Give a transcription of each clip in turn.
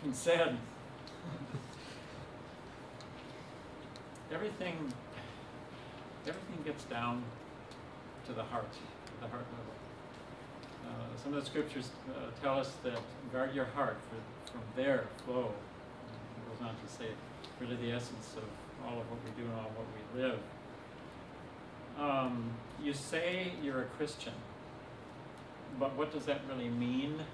being said, everything gets down to the heart level. Some of the scriptures tell us that guard your heart, for from there flow, it goes on to say, really the essence of all of what we do and all of what we live. You say you're a Christian, but what does that really mean?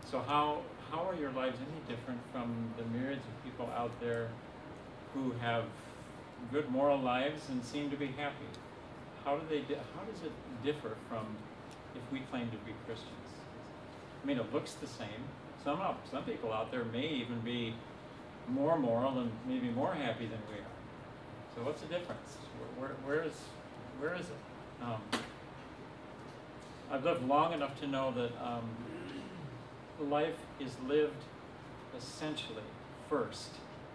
So how are your lives any different from the myriads of people out there who have good moral lives and seem to be happy? How does it differ from if we claim to be Christians? I mean, it looks the same. Some people out there may even be more moral and maybe more happy than we are. So what's the difference? Where is it? I've lived long enough to know that life is lived essentially first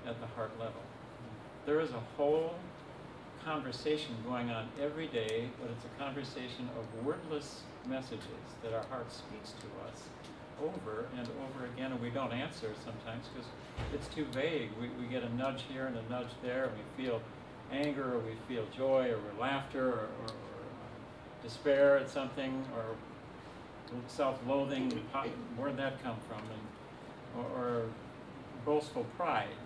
at the heart level. There is a whole conversation going on every day, but it's a conversation of wordless messages that our heart speaks to us over and over again, and we don't answer sometimes because it's too vague. We get a nudge here and a nudge there, and we feel anger, or we feel joy, or laughter, or despair at something, or self-loathing. Where'd that come from? Or boastful pride,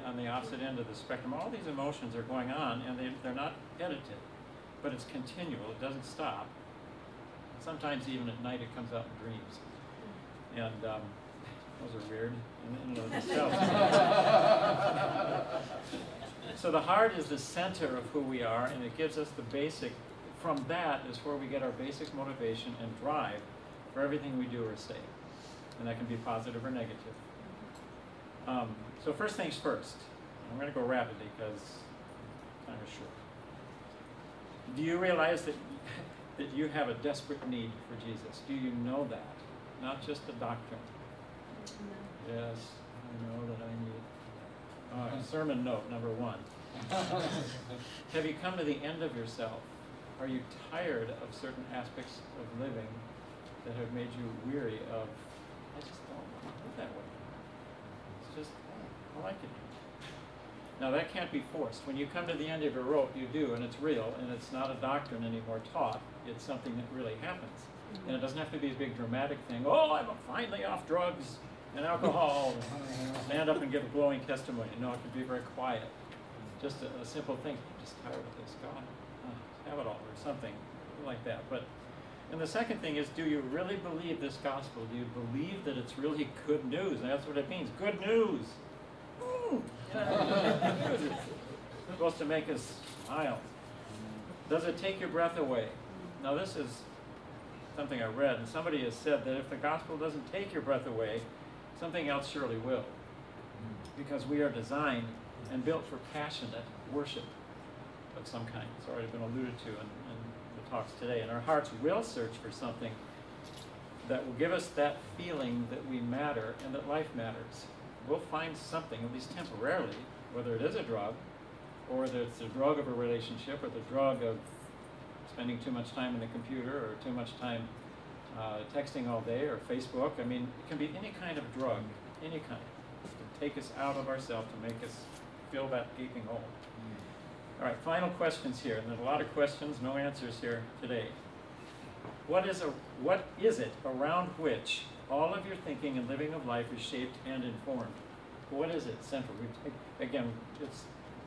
on the opposite end of the spectrum. All these emotions are going on, and they're not edited, but it's continual. It doesn't stop. Sometimes even at night it comes out in dreams. And those are weird in and of themselves. So the heart is the center of who we are, and it gives us the basic. From that is where we get our basic motivation and drive for everything we do or say. And that can be positive or negative. So first things first. I'm going to go rapidly because time is short. Do you realize that you have a desperate need for Jesus? Do you know that? Not just a doctrine. No. Yes, I know that I need. Sermon note number 1. Have you come to the end of yourself? Are you tired of certain aspects of living that have made you weary of, I just don't want to live that way. It's just, I like it. Now that can't be forced. When you come to the end of your rope, you do, and it's real, and it's not a doctrine anymore taught. It's something that really happens. And it doesn't have to be a big dramatic thing. Oh, I'm finally off drugs and alcohol. Stand up and give a glowing testimony. No, it can be very quiet. Just a simple thing. I'm just tired of this. God, have it all, or something like that. And the second thing is, do you really believe this gospel? Do you believe that it's really good news? And that's what it means. Good news. It's supposed to make us smile. Does it take your breath away? Now this is something I read, and somebody has said that if the gospel doesn't take your breath away, something else surely will. Because we are designed and built for passionate worship of some kind. It's already been alluded to in the talks today. And our hearts will search for something that will give us that feeling that we matter and that life matters. We'll find something, at least temporarily, whether it is a drug, or whether it's the drug of a relationship, or the drug of spending too much time in the computer, or too much time texting all day, or Facebook. I mean, it can be any kind of drug, any kind, to take us out of ourselves, to make us fill that gaping hole. All right, final questions here, and there's a lot of questions, no answers here today. What is it around which all of your thinking and living of life is shaped and informed? What is it central? Again, it's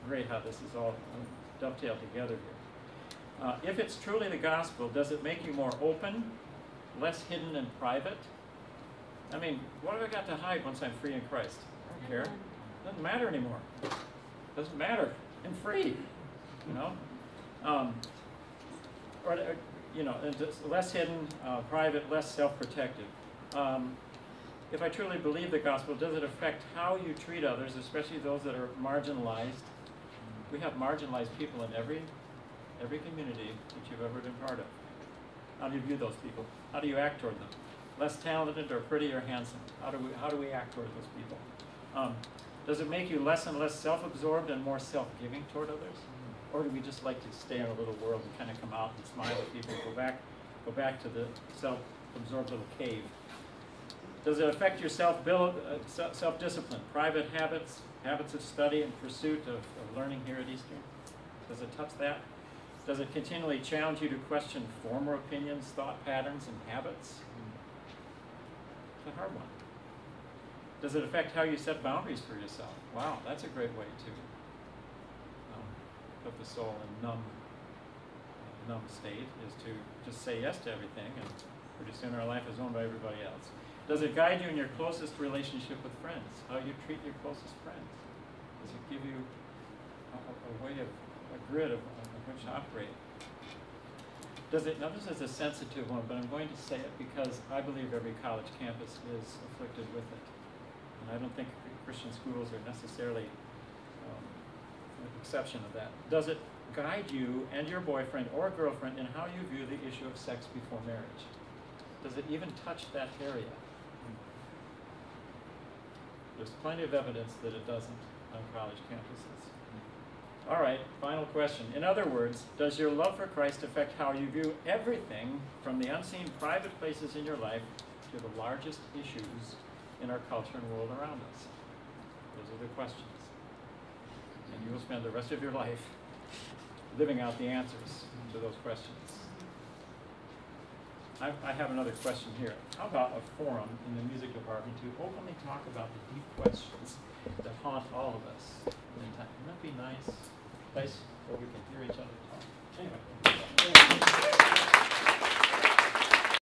great how this is all dovetailed together here. If it's truly the gospel, does it make you more open, less hidden and private? I mean, what have I got to hide once I'm free in Christ? I don't care. It doesn't matter anymore. It doesn't matter. I'm free. Less hidden, private, less self-protective. If I truly believe the gospel, does it affect how you treat others, especially those that are marginalized? We have marginalized people in every community that you've ever been part of. How do you view those people? How do you act toward them? Less talented or pretty or handsome? How do we act toward those people? Does it make you less and less self-absorbed and more self-giving toward others? Or do we just like to stay in a little world and kind of come out and smile at people, go back to the self-absorbed little cave? Does it affect your self-discipline, private habits, habits of study and pursuit of learning here at Eastern? Does it touch that? Does it continually challenge you to question former opinions, thought patterns, and habits? It's a hard one. Does it affect how you set boundaries for yourself? Wow, that's a great way to put the soul in numb state, is to just say yes to everything, and pretty soon our life is owned by everybody else. Does it guide you in your closest relationship with friends? How you treat your closest friends? Does it give you a way of, a grid of which to operate? Does it, now this is a sensitive one, but I'm going to say it because I believe every college campus is afflicted with it. And I don't think Christian schools are necessarily an exception of that. Does it guide you and your boyfriend or girlfriend in how you view the issue of sex before marriage? Does it even touch that area? There's plenty of evidence that it doesn't on college campuses. All right, final question. In other words, does your love for Christ affect how you view everything from the unseen private places in your life to the largest issues in our culture and world around us? Those are the questions. And you will spend the rest of your life living out the answers to those questions. I have another question here. How about a forum in the music department to openly talk about the deep questions that haunt all of us? Wouldn't that be nice? Place where we can hear each other talk. Anyway.